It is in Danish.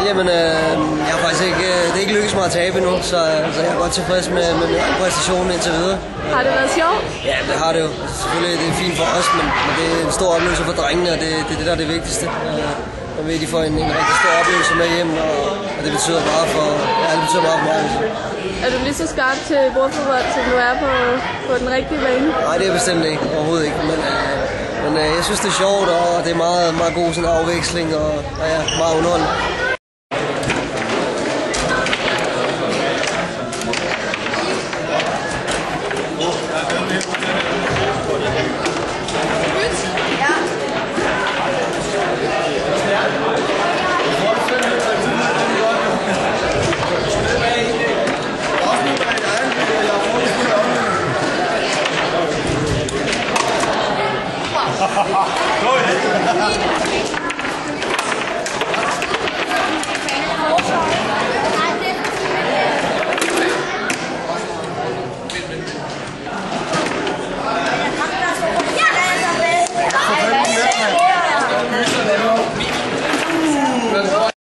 Jamen, jeg har faktisk ikke, det er ikke lykkedes mig at tabe endnu, så jeg er godt tilfreds med min præstation indtil videre. Har det været sjovt? Ja, det har det jo. Selvfølgelig det er fint for os, men det er en stor oplevelse for drengene, og det er det, der er det vigtigste. Jeg ved, de får en rigtig stor oplevelse med hjem, og det betyder meget for, det betyder meget for mig. Er du lige så skarp til bordfodbold, som du er på den rigtige bane? Nej, det er bestemt ikke. Overhovedet ikke. Men jeg synes, det er sjovt, og det er meget, meget god sådan afveksling, og ja, meget underholdende.